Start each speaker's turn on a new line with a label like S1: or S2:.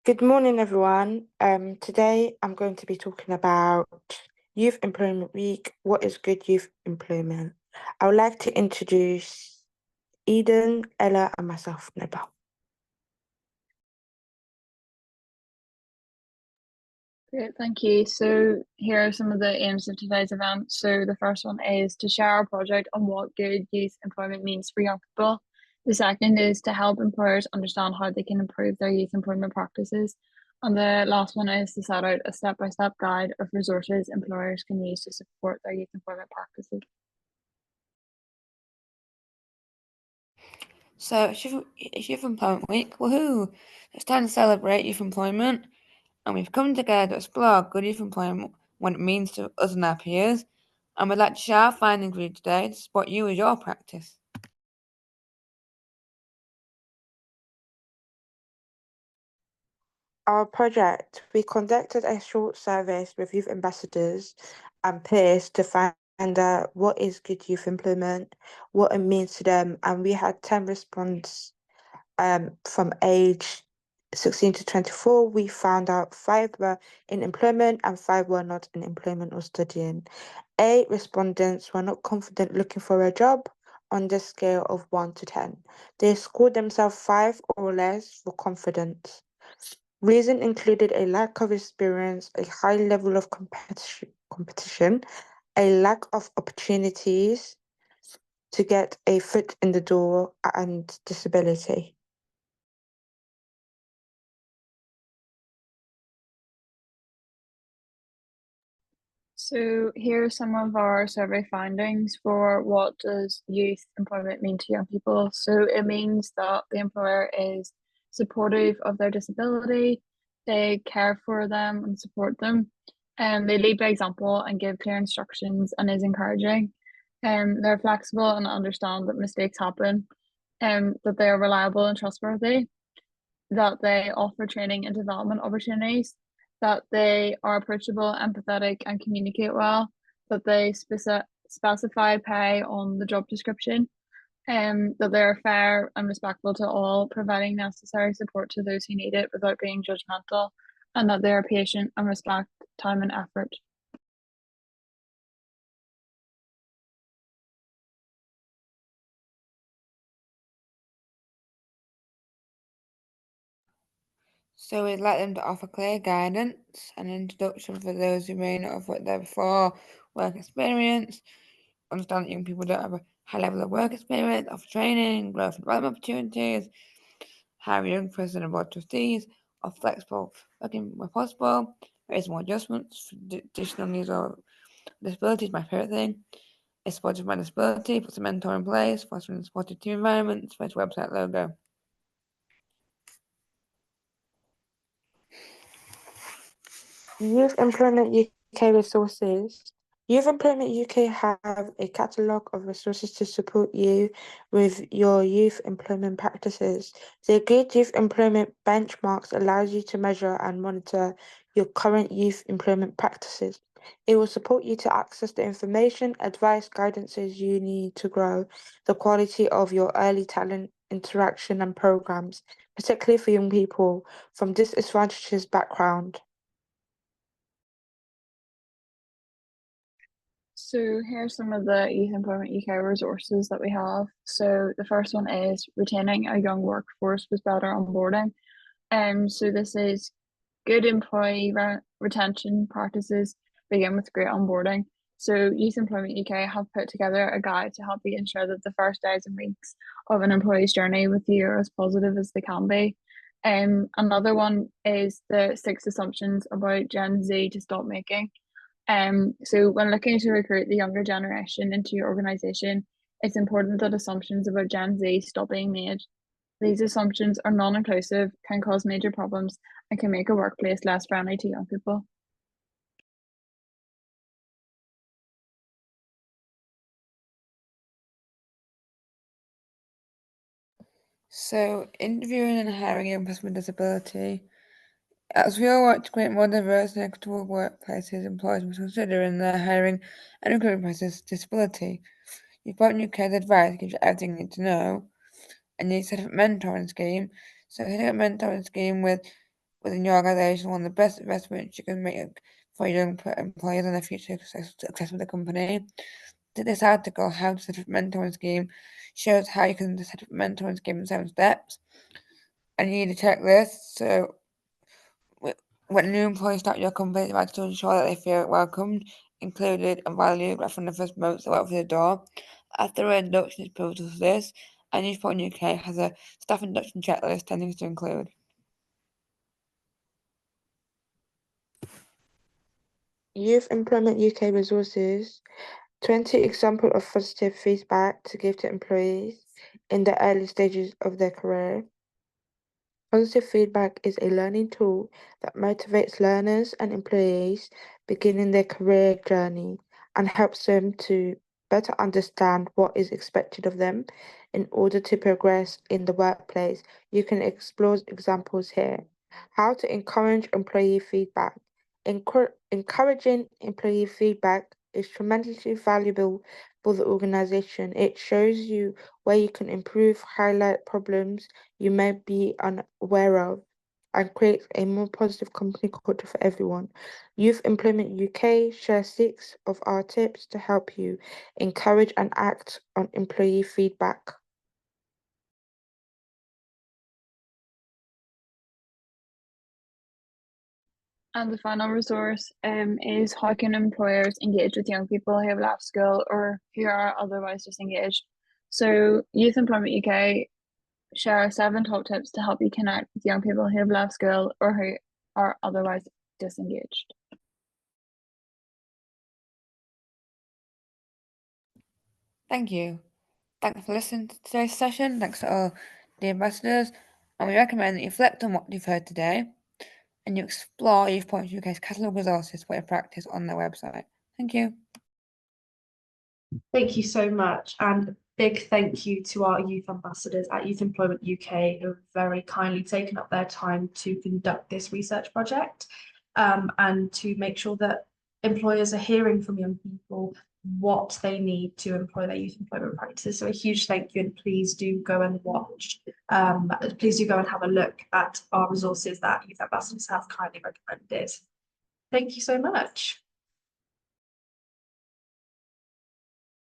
S1: Good morning, everyone. Today I'm going to be talking about Youth Employment Week. What is good youth employment? I would like to introduce Eden, Ella, and myself, Nobel.
S2: Great, thank you. So here are some of the aims of today's event. So the first one is to share our project on what good youth employment means for young people. The second is to help employers understand how they can improve their youth employment practices. And the last one is to set out a step-by-step guide of resources employers can use to support their youth employment practices.
S3: So it's Youth Employment Week, woohoo! It's time to celebrate youth employment, and we've come together to explore good youth employment, what it means to us and our peers, and we'd like to share our findings with you today to support you with your practice.
S1: Our project, we conducted a short survey with youth ambassadors and peers to find out what is good youth employment, what it means to them, and we had 10 responses from age 16 to 24, we found out 5 were in employment and 5 were not in employment or studying. 8 respondents were not confident looking for a job on the scale of 1 to 10. They scored themselves 5 or less for confidence. Reason included a lack of experience, a high level of competition, a lack of opportunities to get a foot in the door, and disability.
S2: So here are some of our survey findings for what does youth employment mean to young people. So it means that the employer is supportive of their disability, they care for them and support them, and they lead by example and give clear instructions and is encouraging. And they're flexible and understand that mistakes happen, and that they are reliable and trustworthy, that they offer training and development opportunities, that they are approachable, empathetic, and communicate well, that they specify pay on the job description, and that they are fair and respectful to all, providing necessary support to those who need it without being judgmental, and that they are patient and respect time and effort.
S3: So we'd like them to offer clear guidance and introduction for those who may not have worked there before, work experience, understand that young people don't have a high level of work experience, offer training, growth and development opportunities, hire a young person and board trustees, or flexible working where possible, raise more adjustments for additional needs or disabilities, my favourite thing. Is supported by disability, puts a mentor in place, fostering a supportive team environment, space website logo.
S1: Youth Employment UK resources. Youth Employment UK have a catalogue of resources to support you with your youth employment practices. The Good Youth Employment Benchmarks allows you to measure and monitor your current youth employment practices. It will support you to access the information, advice, guidances you need to grow the quality of your early talent interaction and programs, particularly for young people from disadvantaged background.
S2: So here's some of the Youth Employment UK resources that we have. So the first one is retaining a young workforce with better onboarding. So this is good employee retention practices begin with great onboarding. So Youth Employment UK have put together a guide to help you ensure that the first days and weeks of an employee's journey with you are as positive as they can be. Another one is the 6 assumptions about Gen Z to stop making. So when looking to recruit the younger generation into your organization, it's important that assumptions about Gen Z stop being made. These assumptions are non-inclusive, can cause major problems, and can make a workplace less friendly to young people.
S3: So interviewing and hiring young people with disability. As we all want to create more diverse and equitable workplaces, employers must consider in their hiring and recruitment process disability. You've got new careers advice gives you everything you need to know, and you set up a mentoring scheme. So setting up a mentoring scheme with within your organisation, one of the best investments you can make for young employees and their future success with the company. This article, How to Set Up a Mentoring Scheme, shows how you can set up a mentoring scheme in 7 steps. And you need a checklist. So when a new employee starts your company, you have to ensure that they feel welcomed, included, and valued right from the first moment they walk through the door. A thorough induction is pivotal to this, and Youth Employment UK has a staff induction checklist 10 things to include.
S1: Youth Employment UK resources 20 examples of positive feedback to give to employees in the early stages of their career. Positive feedback is a learning tool that motivates learners and employees beginning their career journey and helps them to better understand what is expected of them in order to progress in the workplace. You can explore examples here. How to encourage employee feedback. Encouraging employee feedback is tremendously valuable for the organization. It shows you where you can improve, highlight problems you may be unaware of, and creates a more positive company culture for everyone. Youth Employment UK shares 6 of our tips to help you encourage and act on employee feedback.
S2: And the final resource is how can employers engage with young people who have left school or who are otherwise disengaged. So Youth Employment UK share 7 top tips to help you connect with young people who have left school or who are otherwise disengaged.
S3: Thank you. Thanks for listening to today's session. Thanks to all the ambassadors. And we recommend that you reflect on what you've heard today and you explore Youth Employment UK's catalogue resources for your practice on their website. Thank you.
S4: Thank you so much, and a big thank you to our youth ambassadors at Youth Employment UK who have very kindly taken up their time to conduct this research project and to make sure that employers are hearing from young people what they need to employ their youth employment practices. So a huge thank you, and please do go and watch, please do go and have a look at our resources that youth ambassadors have kindly recommended. Thank you so much.